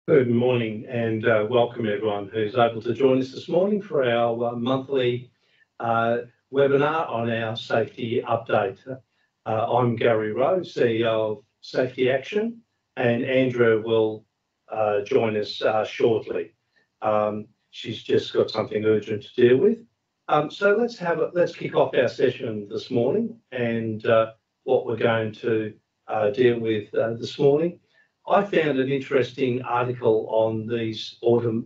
Good morning and welcome everyone who's able to join us this morning for our monthly webinar on our safety update. I'm Gary Rowe, CEO of Safety Action, and Andrea will join us shortly. She's just got something urgent to deal with. So let's kick off our session this morning and what we're going to deal with this morning. I found an interesting article on these autonomous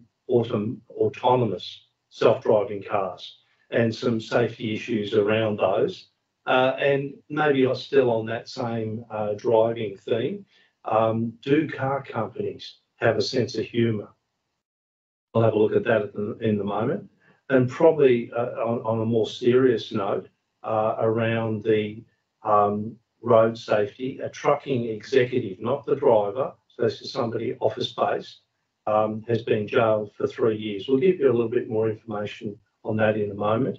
self-driving cars and some safety issues around those. And maybe I'm still on that same driving theme. Do car companies have a sense of humour? I'll have a look at that in the moment. And probably on a more serious note, around the road safety, a trucking executive, not the driver, so this is somebody office-based, has been jailed for 3 years. We'll give you a little bit more information on that in a moment.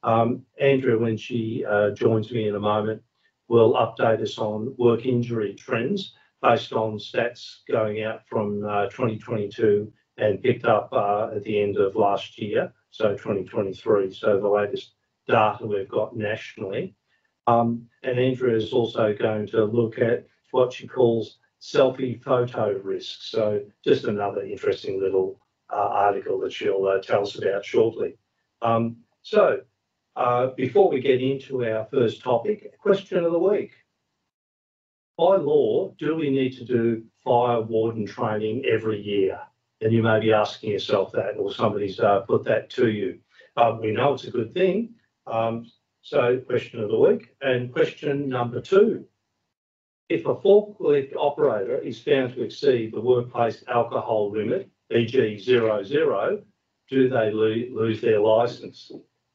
Andrea, when she joins me in a moment, will update us on work injury trends based on stats going out from 2022 and picked up at the end of last year, so 2023, so the latest data we've got nationally. And Andrea is also going to look at what she calls selfie photo risks. So just another interesting little article that she'll tell us about shortly. Before we get into our first topic, question of the week. By law, do we need to do fire warden training every year? And you may be asking yourself that, or somebody's put that to you. We know it's a good thing. So question of the week. And question number 2, if a forklift operator is found to exceed the workplace alcohol limit, e.g. 0.0, do they lose their licence?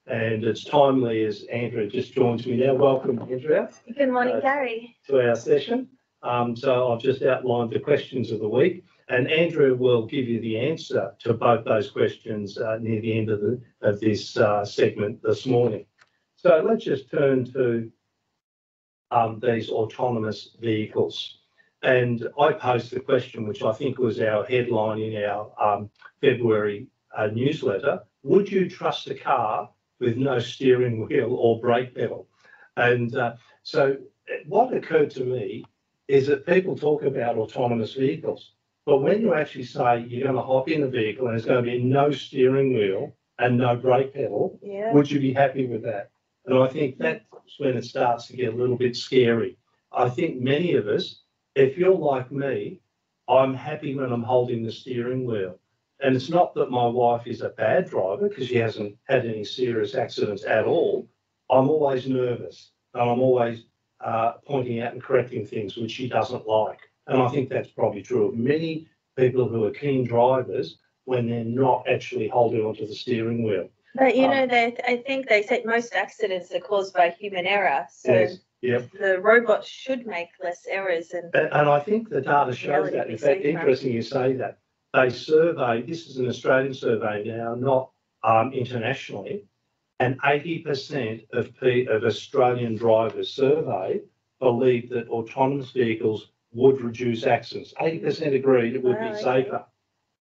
And it's timely as Andrea just joins me now. Welcome, Andrea. Good morning, Gary. To our session. So I've just outlined the questions of the week, and Andrea will give you the answer to both those questions near the end of this segment this morning. So let's just turn to these autonomous vehicles. And I posed the question, which I think was our headline in our February newsletter: would you trust a car with no steering wheel or brake pedal? And so what occurred to me is that people talk about autonomous vehicles, but when you actually say you're going to hop in a vehicle and there's going to be no steering wheel and no brake pedal, would you be happy with that? And I think that's when it starts to get a little bit scary. I think many of us, if you're like me, I'm happy when I'm holding the steering wheel. And it's not that my wife is a bad driver, because she hasn't had any serious accidents at all. I'm always nervous, and I'm always pointing out and correcting things which she doesn't like. And I think that's probably true of many people who are keen drivers when they're not actually holding onto the steering wheel. But you know, I think they say most accidents are caused by human error. So yes, yep. The robots should make less errors. And I think the data shows that. In fact, interesting you say that. They survey, this is an Australian survey now, not internationally, and 80% of Australian drivers surveyed believe that autonomous vehicles would reduce accidents. 80% agreed it would be safer.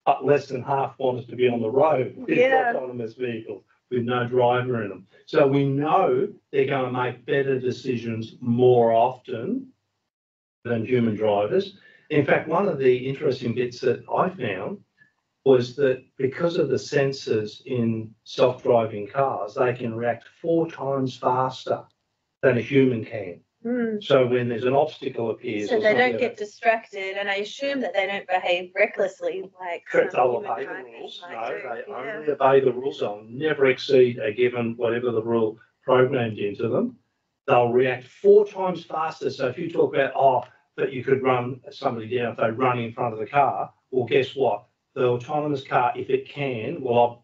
But less than half wanted to be on the road with autonomous vehicles with no driver in them. So we know they're going to make better decisions more often than human drivers. In fact, one of the interesting bits that I found was that because of the sensors in self-driving cars, they can react 4 times faster than a human can. So when there's an obstacle appears, so they don't get distracted, and I assume that they don't behave recklessly like they'll obey the rules. No, they only obey the rules. They'll never exceed a given whatever the rule programmed into them. They'll react 4 times faster. So if you talk about that you could run somebody down if they run in front of the car, well, guess what? The autonomous car, if it can, will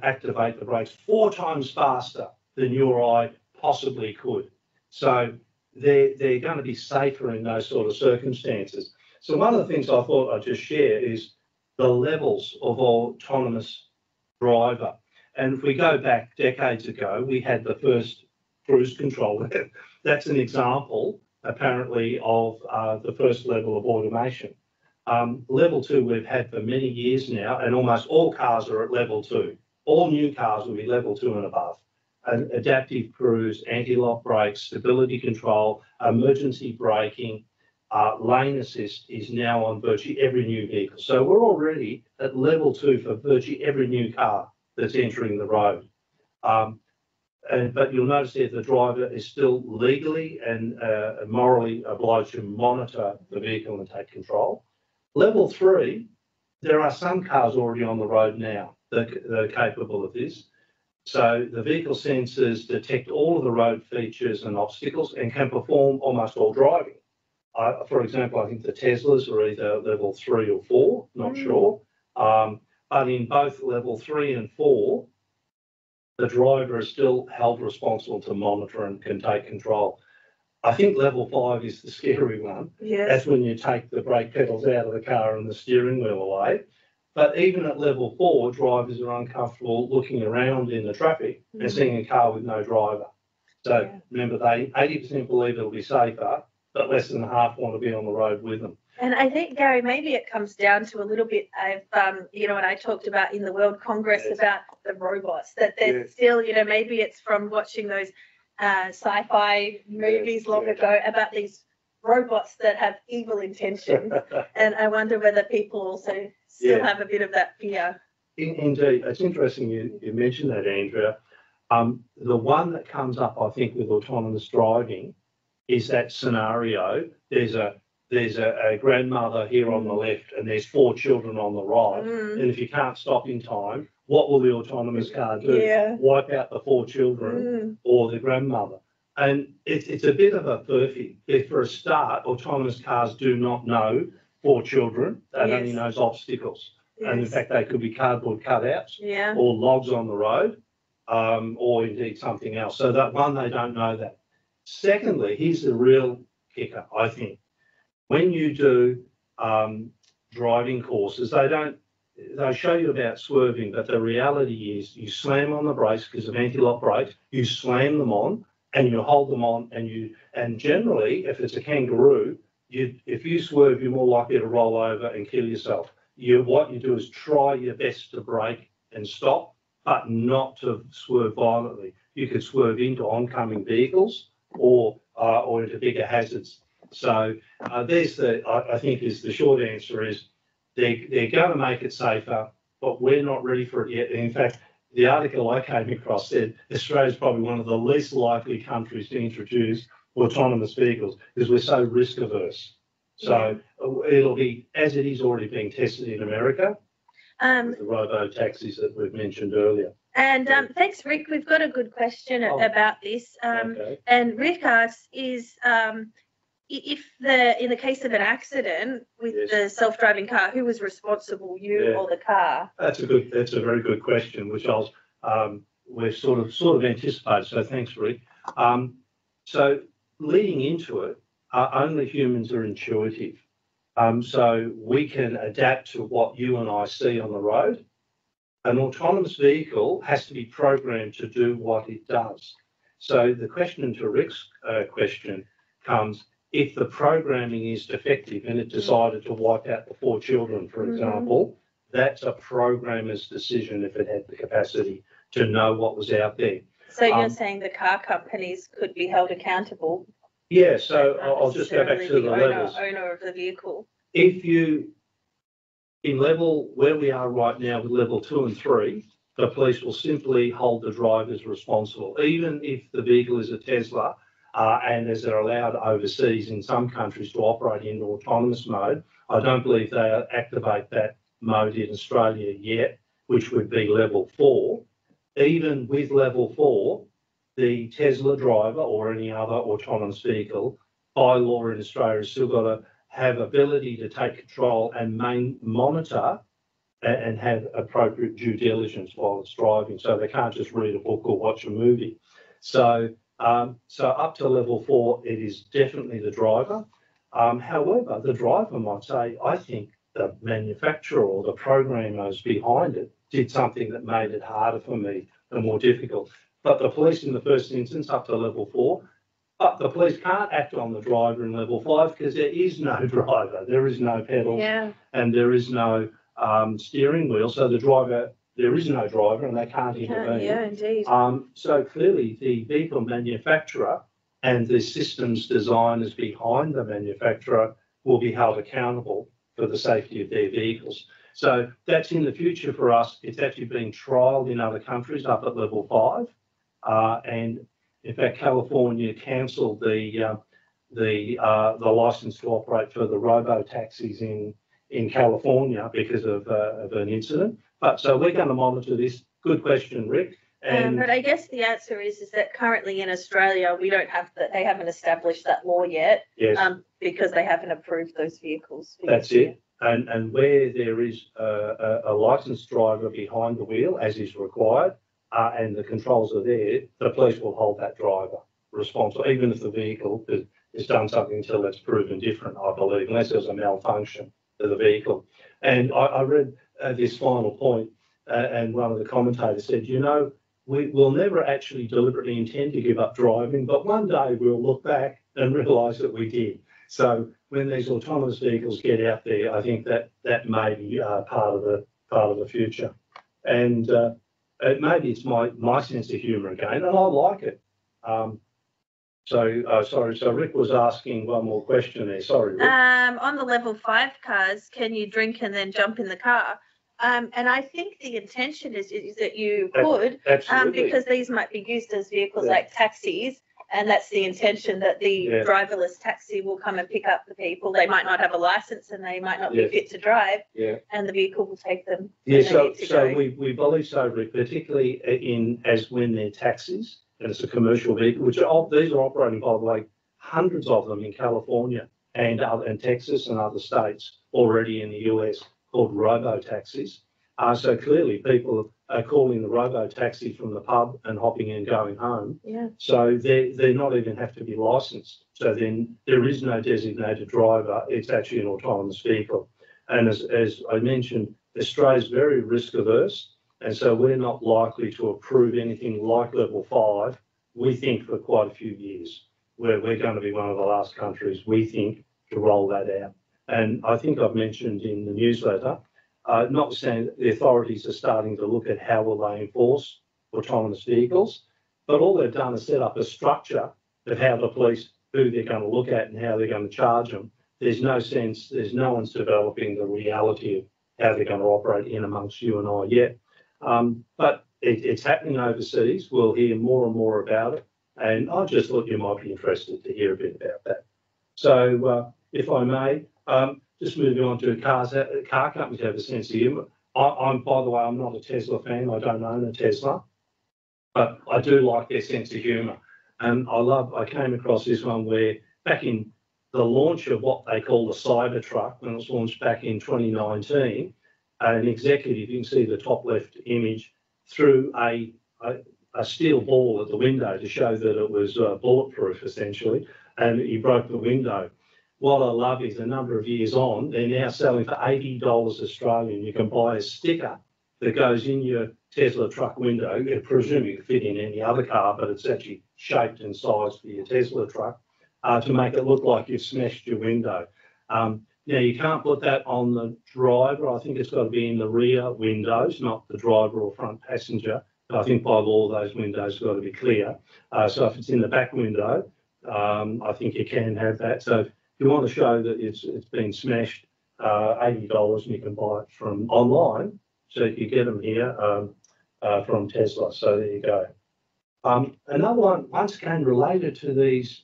activate the brakes 4 times faster than you or I possibly could. So they're going to be safer in those sort of circumstances. So one of the things I thought I'd just share is the levels of autonomous driver. And if we go back decades ago, we had the first cruise control. That's an example, apparently, of the first level of automation. Level 2 we've had for many years now, and almost all cars are at level 2. All new cars will be level 2 and above. And adaptive cruise, anti-lock brakes, stability control, emergency braking, lane assist is now on virtually every new vehicle. So we're already at level 2 for virtually every new car that's entering the road. But you'll notice that the driver is still legally and morally obliged to monitor the vehicle and take control. Level 3, there are some cars already on the road now that are capable of this. So the vehicle sensors detect all of the road features and obstacles and can perform almost all driving. For example, I think the Teslas are either level 3 or 4, not sure. But in both level 3 and 4, the driver is still held responsible to monitor and can take control. I think level 5 is the scary one. Yes. That's when you take the brake pedals out of the car and the steering wheel away. But even at level 4, drivers are uncomfortable looking around in the traffic and seeing a car with no driver. So remember, 80% believe it'll be safer, but less than half want to be on the road with them. And I think, Gary, maybe it comes down to a little bit of, what I talked about in the World Congress about the robots, that they're still, maybe it's from watching those sci-fi movies long ago about these robots that have evil intentions. And I wonder whether people also still have a bit of that fear. Indeed. It's interesting you mentioned that, Andrea. The one that comes up, I think, with autonomous driving is that scenario. There's a grandmother here on the left and there's 4 children on the right. And if you can't stop in time, what will the autonomous car do? Wipe out the 4 children or the grandmother. And it's a bit of a furphy. If for a start, autonomous cars do not know 4 children, it only knows obstacles. And in fact, they could be cardboard cutouts or logs on the road or indeed something else. So that one, they don't know that. Secondly, here's the real kicker, I think. When you do driving courses, they show you about swerving, but the reality is you slam on the brakes because of anti-lock brakes, you slam them on and you hold them on and generally, if it's a kangaroo, if you swerve, you're more likely to roll over and kill yourself. What you do is try your best to brake and stop, but not to swerve violently. You could swerve into oncoming vehicles or into bigger hazards. So I think is the short answer is they're going to make it safer, but we're not ready for it yet. And in fact, the article I came across said Australia is probably one of the least likely countries to introduce autonomous vehicles because we're so risk averse. So it'll be, as it is already being tested in America, the robo taxis that we've mentioned earlier. And thanks, Rick. We've got a good question about this. And Rick asks, if in the case of an accident with the self-driving car, who was responsible, you or the car? That's a very good question, which we've sort of anticipated. So thanks, Rick. So leading into it, only humans are intuitive. So we can adapt to what you and I see on the road. An autonomous vehicle has to be programmed to do what it does. So the question to Rick's question comes, if the programming is defective and it decided to wipe out the 4 children, for example, that's a programmer's decision if it had the capacity to know what was out there. So you're saying the car companies could be held accountable? Yeah, so I'll just go back to the levels. Owner of the vehicle. If you, in level where we are right now with level 2 and 3, the police will simply hold the drivers responsible, even if the vehicle is a Tesla, and as they're allowed overseas in some countries to operate in autonomous mode. I don't believe they activate that mode in Australia yet, which would be level 4. Even with level 4, the Tesla driver or any other autonomous vehicle, by law in Australia, has still got to have ability to take control and monitor and have appropriate due diligence while it's driving. So they can't just read a book or watch a movie. So up to level 4, it is definitely the driver. However, the driver might say, I think the manufacturer or the programmers behind it did something that made it harder for me and more difficult. But the police in the first instance, up to level 4, But the police can't act on the driver in level 5 because there is no driver, there is no pedals, Yeah. and there is no steering wheel. So there is no driver, and they can't intervene. Yeah, indeed. So clearly, the vehicle manufacturer and the systems designers behind the manufacturer will be held accountable for the safety of their vehicles. So that's in the future for us. It's actually being trialled in other countries up at level 5, and in fact, California cancelled the license to operate for the robo taxis in California because of an incident. But so we're going to monitor this. Good question, Rick. But I guess the answer is that currently in Australia we don't have that. They haven't established that law yet. Yes. Because they haven't approved those vehicles. That's it. And where there is a licensed driver behind the wheel, as is required, and the controls are there, the police will hold that driver responsible, even if the vehicle has done something until it's proven different, I believe, unless there's a malfunction of the vehicle. And I read this final point, and one of the commentators said, we will never actually deliberately intend to give up driving, but one day we'll look back and realise that we did. So when these autonomous vehicles get out there, I think that may be part of the future. And maybe it's my sense of humour again, and I like it. So Rick was asking one more question there. Sorry, Rick. On the level 5 cars, can you drink and then jump in the car? And I think the intention is that you could, because these might be used as vehicles like taxis, and that's the intention, that the driverless taxi will come and pick up the people. They might not have a license and they might not be fit to drive, and the vehicle will take them. Yeah, so we believe so, Rick, particularly when they're taxis and it's a commercial vehicle, which these are operating, by the way, hundreds of them in California and Texas and other states already in the US, called robo-taxis. So clearly people are calling the robo-taxi from the pub and hopping in and going home. Yeah. So they not even have to be licensed. So then there is no designated driver. It's actually an autonomous vehicle. And as I mentioned, Australia's very risk averse. And so we're not likely to approve anything like level 5, we think, for quite a few years. We're going to be one of the last countries, we think, to roll that out. And I think I've mentioned in the newsletter, notwithstanding the authorities are starting to look at how will they enforce autonomous vehicles, but all they've done is set up a structure of how the police, who they're going to look at and how they're going to charge them. There's no one's developing the reality of how they're going to operate in amongst you and I yet. But it's happening overseas. We'll hear more and more about it. And I just thought you might be interested to hear a bit about that. So if I may, just moving on to cars, car companies have a sense of humour. By the way, I'm not a Tesla fan. I don't own a Tesla, but I do like their sense of humour. And I came across this one where back in the launch of what they call the Cybertruck, when it was launched back in 2019, an executive, you can see the top left image, threw a steel ball at the window to show that it was bulletproof, essentially, and he broke the window. What I love is a number of years on, they're now selling for $80 Australian. You can buy a sticker that goes in your Tesla truck window. I presume you can fit in any other car, but it's actually shaped and sized for your Tesla truck to make it look like you've smashed your window. Now, you can't put that on the driver. I think it's got to be in the rear windows, not the driver or front passenger. I think by law, those windows have got to be clear. So if it's in the back window, I think you can have that. So if you want to show that it's been smashed, $80, and you can buy it from online. So you get them here from Tesla. So there you go. Another one, once again, related to these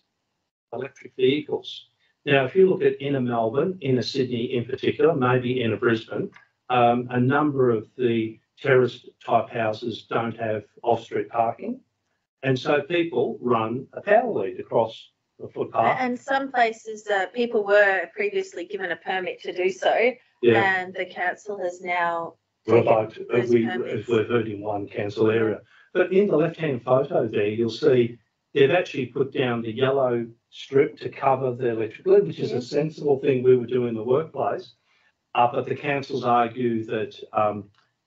electric vehicles. Now, if you look at inner Melbourne, inner Sydney in particular, maybe inner Brisbane, a number of the terraced type houses don't have off-street parking. And so people run a power lead across the footpath. And some places, people were previously given a permit to do so, and the council has now revoked. We've heard in one council area. But in the left-hand photo there, you'll see they've actually put down the yellow strip to cover the electrical, which is a sensible thing we would do in the workplace. But the councils argue that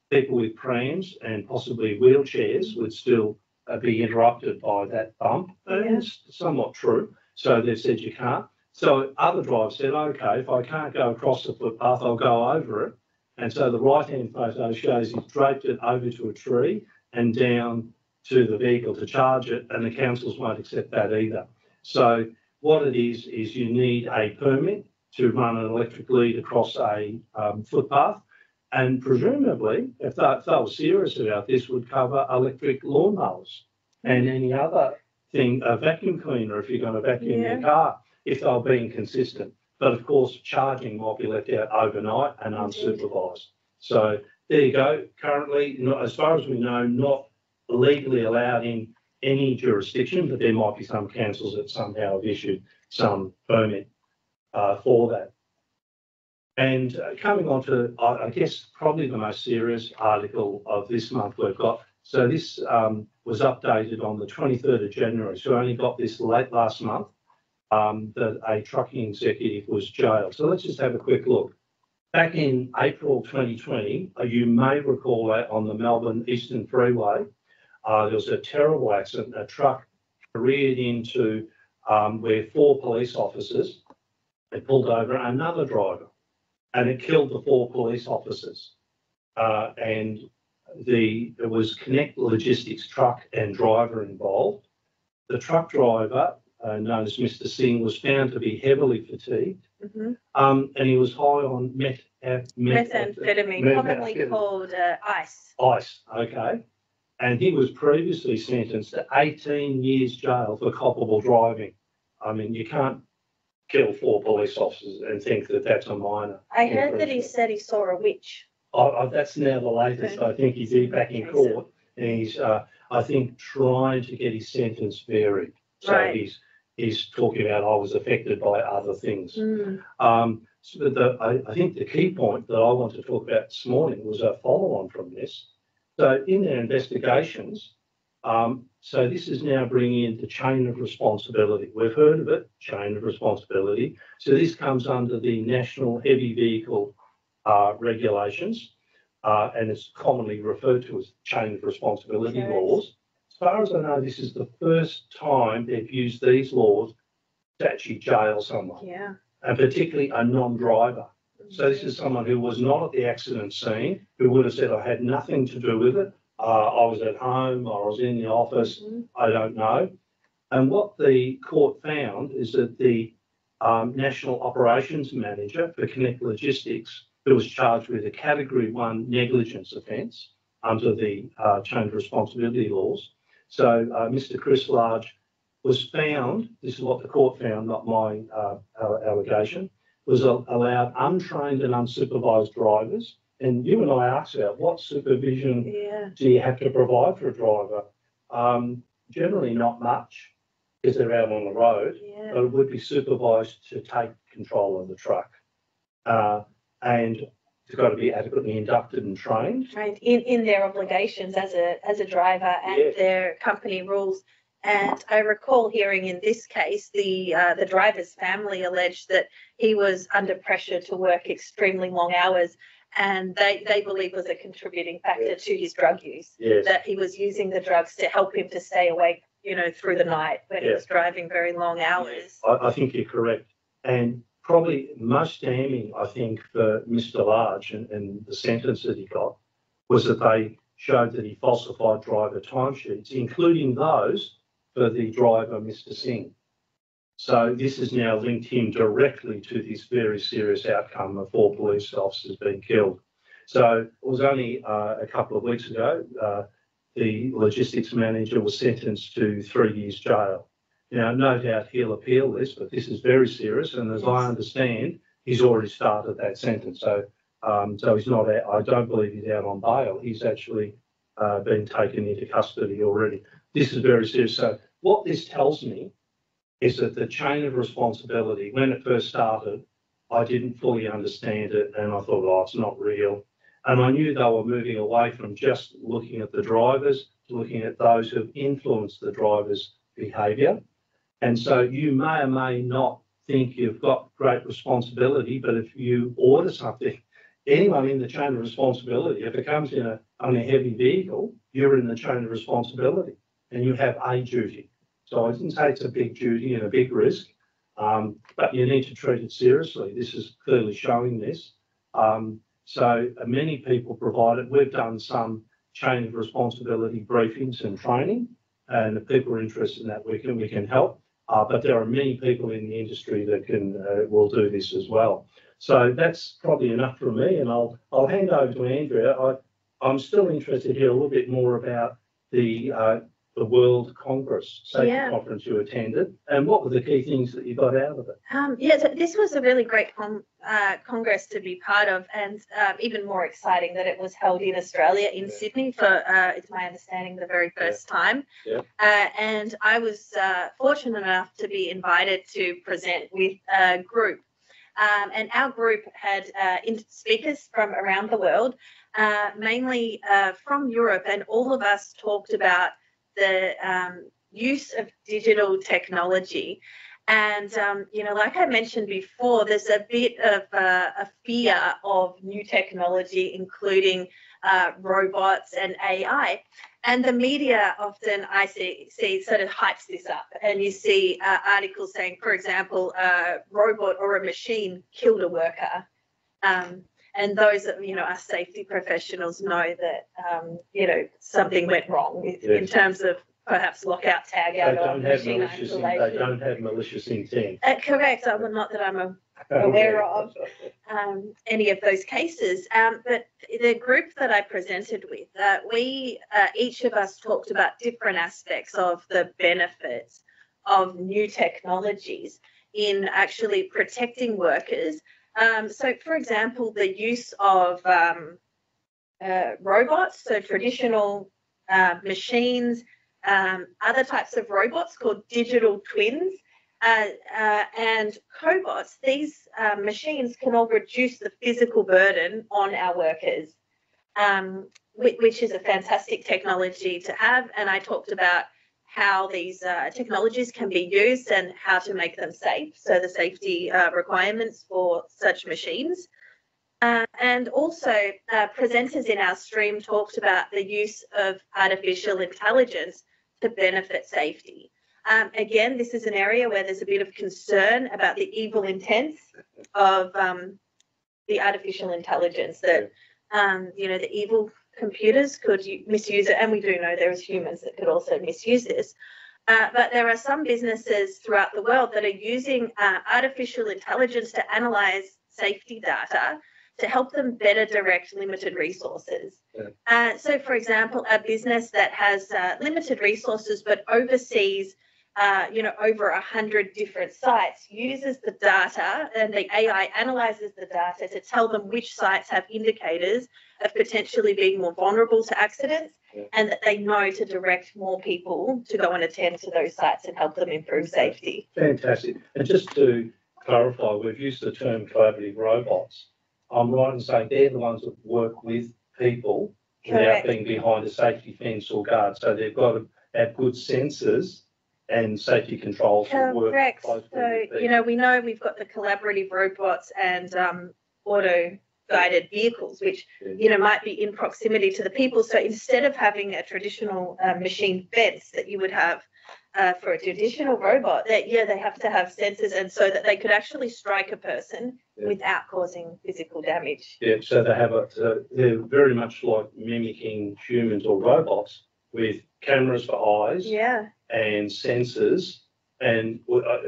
people with prams and possibly wheelchairs would still be interrupted by that bump. And it's somewhat true. So they've said you can't. So other drivers said, okay, if I can't go across the footpath, I'll go over it. And so the right-hand photo shows he's draped it over to a tree and down to the vehicle to charge it, and the councils won't accept that either. So what it is you need a permit to run an electric lead across a footpath, and presumably, if they were serious about this, would cover electric lawnmowers and any other thing, a vacuum cleaner if you're going to vacuum your car, if they were being consistent. But of course, charging might be left out overnight and unsupervised. So there you go. Currently, as far as we know, not legally allowed in any jurisdiction, but there might be some councils that somehow have issued some permit for that. And coming on to, I guess, probably the most serious article of this month we've got. So this was updated on the 23rd of January. So I only got this late last month, that a trucking executive was jailed. So let's just have a quick look. Back in April 2020, you may recall that on the Melbourne Eastern Freeway, there was a terrible accident. A truck careered into where 4 police officers had pulled over another driver, and it killed the 4 police officers. And it was Connect Logistics truck and driver involved. The truck driver, known as Mr. Singh, was found to be heavily fatigued, and he was high on methamphetamine, commonly called ice. Ice, okay. And he was previously sentenced to 18 years jail for culpable driving. I mean, you can't kill 4 police officers and think that that's a minor. I heard that he said he saw a witch. That's now the latest. I think he's back in court, and he's, I think, trying to get his sentence varied. So he's talking about I was affected by other things. So I think the key point that I want to talk about this morning was a follow-on from this. So in their investigations, so this is now bringing in the chain of responsibility. We've heard of it, chain of responsibility. So this comes under the National Heavy Vehicle regulations, and it's commonly referred to as chain of responsibility laws. As far as I know, this is the first time they've used these laws to actually jail someone, and particularly a non-driver. So this is someone who was not at the accident scene, who would have said, I had nothing to do with it. I was at home, I was in the office, I don't know. And what the court found is that the National Operations Manager for Connect Logistics, who was charged with a Category 1 negligence offence under the chain of responsibility laws. So Mr. Chris Large was found, this is what the court found, not my allegation, was allowed untrained and unsupervised drivers. And you and I asked about what supervision do you have to provide for a driver? Generally not much, because they're out on the road, but it would be supervised to take control of the truck. And it's got to be adequately inducted and trained. Trained in their obligations as a driver and their company rules. And I recall hearing in this case, the driver's family alleged that he was under pressure to work extremely long hours, and they believe was a contributing factor to his drug use, that he was using the drugs to help him to stay awake, through the night when he was driving very long hours. I think you're correct. And probably most damning, I think, for Mr. Large and the sentence that he got was that they showed that he falsified driver timesheets, including those for the driver, Mr. Singh. So this has now linked him directly to this very serious outcome of 4 police officers being killed. So it was only a couple of weeks ago, the logistics manager was sentenced to 3 years jail. Now, no doubt he'll appeal this, but this is very serious. And as I understand, he's already started that sentence. So he's not out, I don't believe he's out on bail. He's actually been taken into custody already. This is very serious. So what this tells me is that the chain of responsibility, when it first started, I didn't fully understand it, and I thought, oh, it's not real. And I knew they were moving away from just looking at the drivers to looking at those who have influenced the driver's behaviour. And so you may or may not think you've got great responsibility, but if you order something, anyone in the chain of responsibility, if it comes in on a heavy vehicle, you're in the chain of responsibility. and you have a duty. So I didn't say it's a big duty and a big risk, but you need to treat it seriously. This is clearly showing this. So many people provide it. We've done some chain of responsibility briefings and training, and if people are interested in that, we can help. But there are many people in the industry that will do this as well. So that's probably enough from me, and I'll hand over to Andrea. I'm still interested to hear a little bit more about the World Congress Safety Conference you attended, and what were the key things that you got out of it? So this was a really great congress to be part of, and even more exciting that it was held in Australia, in Sydney, for, it's my understanding, the very first time. And I was fortunate enough to be invited to present with a group. And our group had speakers from around the world, mainly from Europe, and all of us talked about the use of digital technology. And, like I mentioned before, there's a bit of a fear of new technology, including robots and AI. And the media often, I see sort of hypes this up. And you see articles saying, for example, a robot or a machine killed a worker. And those that, us safety professionals know that, something went wrong in terms of perhaps lockout, tag out, or machine isolation. They don't have malicious intent. Correct. Not that I'm aware of any of those cases. But the group that I presented with, each of us talked about different aspects of the benefits of new technologies in actually protecting workers. So, for example, the use of robots, so traditional machines, other types of robots called digital twins, and cobots. These machines can all reduce the physical burden on our workers, which is a fantastic technology to have. And I talked about how these technologies can be used and how to make them safe, so the safety requirements for such machines. And also, presenters in our stream talked about the use of artificial intelligence to benefit safety. Again, this is an area where there's a bit of concern about the evil intents of the artificial intelligence, that, the evil computers could misuse it, and we do know there's humans that could also misuse this. But there are some businesses throughout the world that are using artificial intelligence to analyze safety data to help them better direct limited resources. So, for example, a business that has limited resources but oversees over 100 different sites uses the data, and the AI analyzes the data to tell them which sites have indicators of potentially being more vulnerable to accidents, and that they know to direct more people to go and attend to those sites and help them improve safety. Fantastic. And just to clarify, we've used the term collaborative robots. I'm right in saying they're the ones that work with people without being behind a safety fence or guard. So they've got to have good sensors and safety controls that work closely with people. We know we've got the collaborative robots and auto-guided vehicles, which, might be in proximity to the people. So instead of having a traditional machine fence that you would have for a traditional robot, they have to have sensors, and so that they could actually strike a person without causing physical damage. So they're very much like mimicking humans or robots with cameras for eyes and sensors and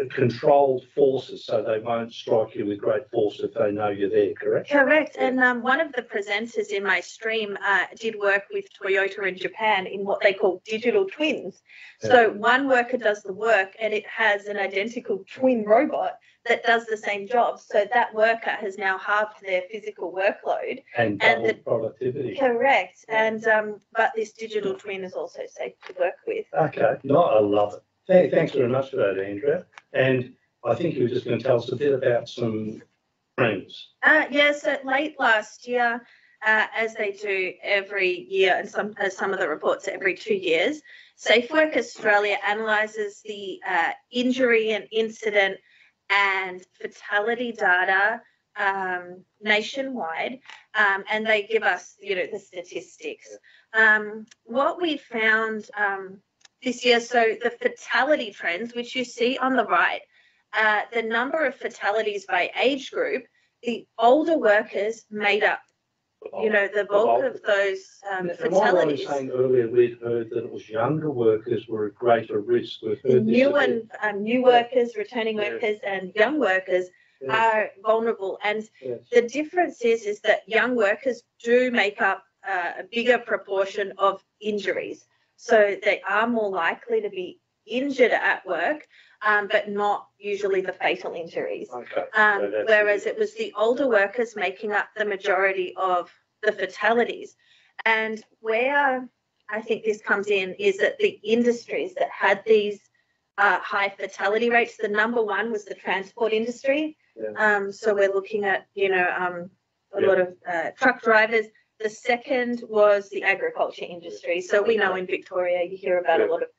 controlled forces, so they won't strike you with great force if they know you're there, correct? Correct. And one of the presenters in my stream did work with Toyota in Japan in what they call digital twins. So one worker does the work, and it has an identical twin robot that does the same job. So that worker has now halved their physical workload. And double productivity. Correct. And but this digital twin is also safe to work with. Okay. No, I love it. Thanks very much for that, Andrea. And I think you were just going to tell us a bit about some trends. So late last year, as they do every year, and some of the reports every 2 years, SafeWork Australia analyses the injury and incident and fatality data nationwide, and they give us, the statistics. What we found this year. So the fatality trends, which you see on the right, the number of fatalities by age group, the older workers made up, the bulk of those fatalities. Saying earlier, we'd heard that it was younger workers were at greater risk. We've heard new workers, returning workers, and young workers are vulnerable. And the difference is that young workers do make up a bigger proportion of injuries. So they are more likely to be injured at work, but not usually the fatal injuries. Okay. Whereas it was the older workers making up the majority of the fatalities. And where I think this comes in is that the industries that had these high fatality rates, the number one was the transport industry. Yeah. So we're looking at, a lot of truck drivers. The second was the agriculture industry. So we know in Victoria you hear about a lot of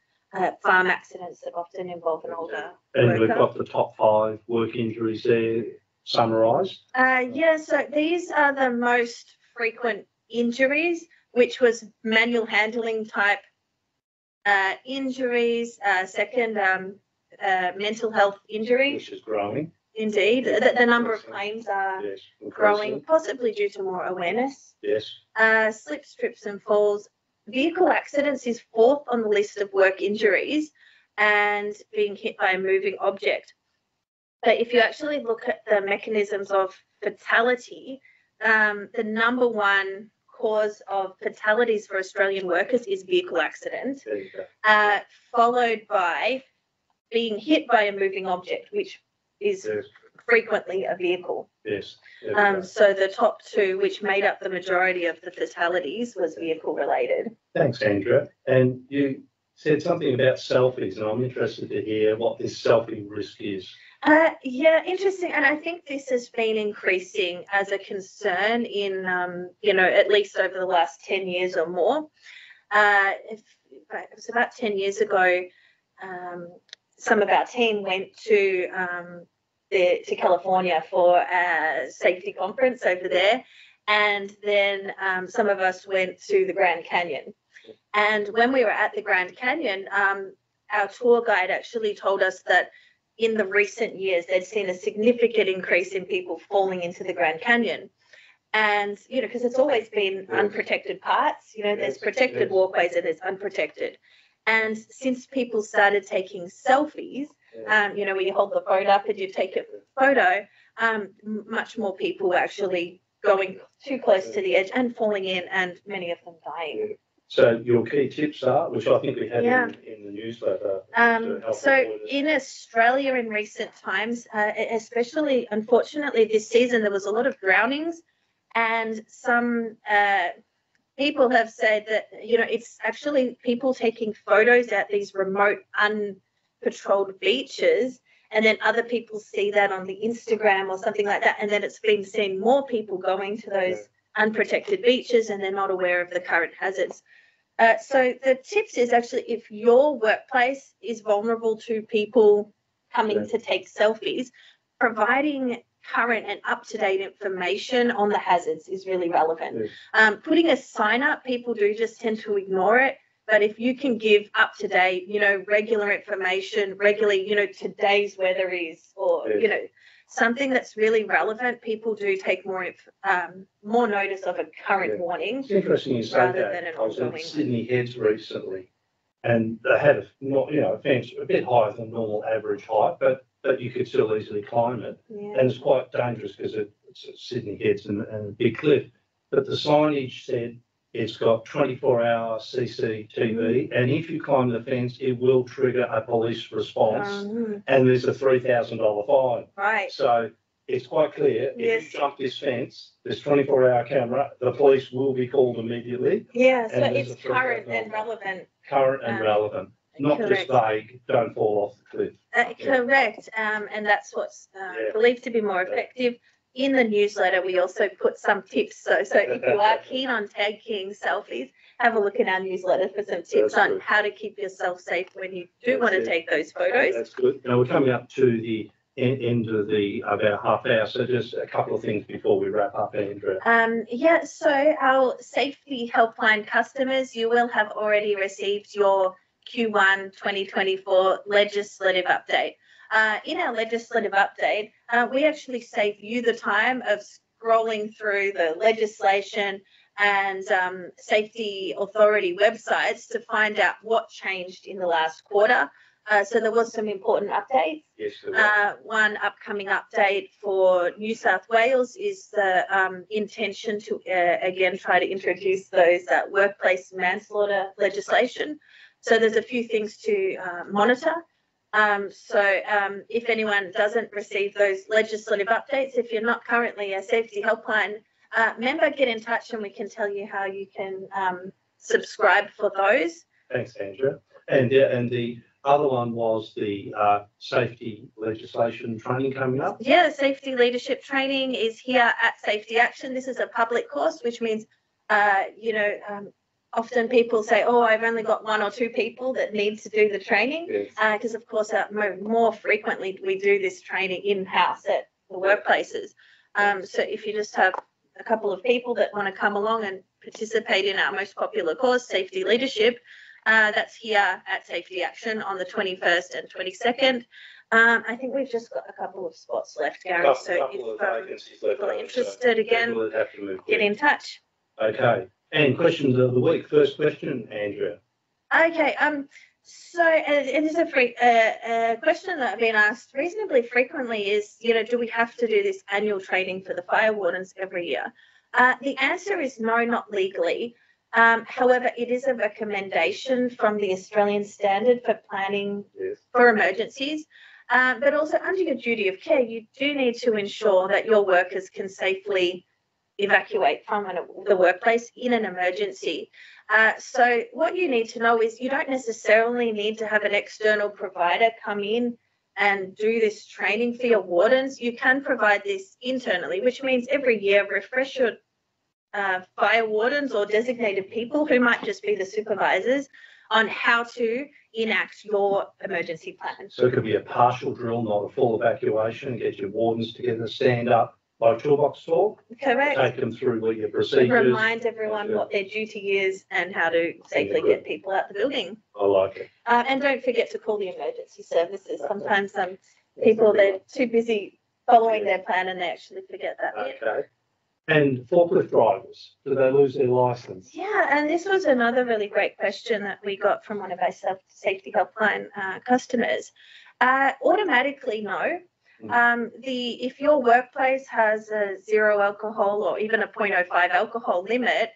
farm accidents that often involve an older worker. We've got the top 5 work injuries there summarised. So these are the most frequent injuries, which was manual handling type injuries. Second, mental health injuries. Which is growing. Indeed. The number of claims are growing, possibly due to more awareness. Yes. Slips, trips and falls. Vehicle accidents is 4th on the list of work injuries, and being hit by a moving object. But if you actually look at the mechanisms of fatality, the number one cause of fatalities for Australian workers is vehicle accident, followed by being hit by a moving object, which is frequently a vehicle. Yes. So the top 2, which made up the majority of the fatalities, was vehicle related. Thanks, Andrea. And you said something about selfies, and I'm interested to hear what this selfie risk is. Interesting. And I think this has been increasing as a concern in, at least over the last 10 years or more. It was about 10 years ago, some of our team went to California for a safety conference over there. And then some of us went to the Grand Canyon. And when we were at the Grand Canyon, our tour guide actually told us that in the recent years, they'd seen a significant increase in people falling into the Grand Canyon. And, because it's always been unprotected parts, there's protected walkways and there's unprotected. And since people started taking selfies, where you hold the phone up and you take a photo, much more people were actually going too close to the edge and falling in, and many of them dying. So your key tips are, which I think we had in the newsletter. So in Australia in recent times, especially unfortunately this season, there was a lot of drownings, and some people have said that, it's actually people taking photos at these remote, unpatrolled beaches, and then other people see that on the Instagram or something like that, and then it's been seen more people going to those unprotected beaches, and they're not aware of the current hazards. So the tips is actually, if your workplace is vulnerable to people coming to take selfies, providing current and up-to-date information on the hazards is really relevant. Putting a sign up, people do just tend to ignore it. But if you can give up-to-date, regular information, regularly, today's weather is, or, something that's really relevant, people do take more notice of a current warning. It's interesting you say that. I was at Sydney Heads recently, and they had a fence a bit higher than normal average height, but you could still easily climb it. And it's quite dangerous because it's at Sydney Heads and a big cliff. But the signage said it's got 24-hour CCTV, and if you climb the fence, it will trigger a police response, and there's a $3,000 fine. Right. So it's quite clear, if you jump this fence, this 24-hour camera, the police will be called immediately. Yeah, so it's current and relevant. Current and relevant, not just vague, don't fall off the cliff. Correct, and that's what's believed to be more effective. In the newsletter, we also put some tips. So if you are keen on taking selfies, have a look in our newsletter for some tips on how to keep yourself safe when you do want to take those photos. That's good. Now we're coming up to the end of our half hour, so just a couple of things before we wrap up, Andrea. So our safety helpline customers, you will have already received your Q1 2024 legislative update. In our legislative update, we actually save you the time of scrolling through the legislation and safety authority websites to find out what changed in the last quarter. So there was some important updates. Yes, there was. One upcoming update for New South Wales is the intention to again try to introduce those workplace manslaughter legislation. So there's a few things to monitor. If anyone doesn't receive those legislative updates, if you're not currently a safety helpline member, get in touch and we can tell you how you can subscribe for those. Thanks, Andrea. And the other one was the safety legislation training coming up. Yeah, safety leadership training is here at Safety Action. This is a public course, which means, often people say, oh, I've only got 1 or 2 people that need to do the training. Because, of course, more frequently we do this training in-house at the workplaces. So if you just have a couple of people that want to come along and participate in our most popular course, Safety Leadership, that's here at Safety Action on the 21st and 22nd. I think we've just got a couple of spots left, Gary. So if people are interested, again, get in touch. Okay. And questions of the week. First question, Andrea. Okay. So it is a question that I've been asked reasonably frequently is, do we have to do this annual training for the fire wardens every year? The answer is no, not legally. However, it is a recommendation from the Australian Standard for Planning for Emergencies. But also under your duty of care, you do need to ensure that your workers can safely evacuate from the workplace in an emergency. So what you need to know is you don't necessarily need to have an external provider come in and do this training for your wardens. You can provide this internally, which means every year refresh your fire wardens or designated people who might just be the supervisors on how to enact your emergency plan. So it could be a partial drill, not a full evacuation. Get your wardens together, stand up by a toolbox talk. Correct. Take them through what your procedures. Remind everyone what their duty is and how to safely get people out the building. I like it. And don't forget to call the emergency services. Sometimes people, they're too busy following their plan and they actually forget that. Okay. And forklift drivers, do they lose their license? Yeah, and this was another really great question that we got from one of our safety helpline customers. Automatically, no. If your workplace has a 0 alcohol or even a 0.05 alcohol limit,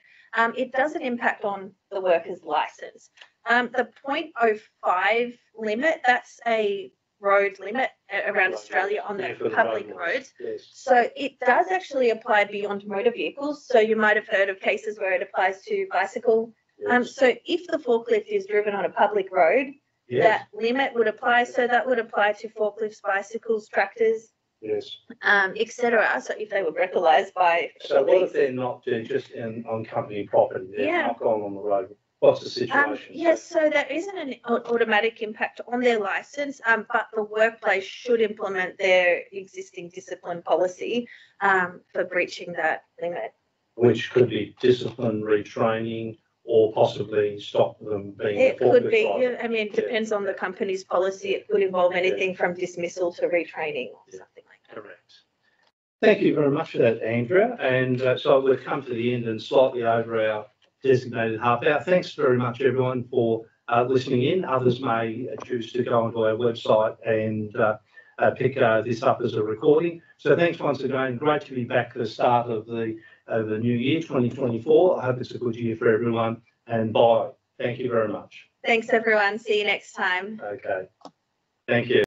it doesn't impact on the worker's license. The 0.05 limit, that's a road limit around Australia on the public roads. Yes. So it does actually apply beyond motor vehicles. So you might have heard of cases where it applies to bicycle. Yes. So if the forklift is driven on a public road, that limit would apply. So that would apply to forklifts, bicycles, tractors, etc. So if they were breathalyzed by So what if they're not just on company property? They're not going on the road. What's the situation? Yes, so there isn't an automatic impact on their license, but the workplace should implement their existing discipline policy for breaching that limit. Which could be discipline, retraining, or possibly stop them being It could be, I mean, it depends on the company's policy. It could involve anything from dismissal to retraining or something like that. Correct. Thank you very much for that, Andrea. And so we've come to the end and slightly over our designated half hour. Thanks very much, everyone, for listening in. Others may choose to go onto our website and pick this up as a recording. So thanks once again. Great to be back at the start of the new year, 2024. I hope it's a good year for everyone. And bye. Thank you very much. Thanks, everyone. See you next time. Okay. Thank you.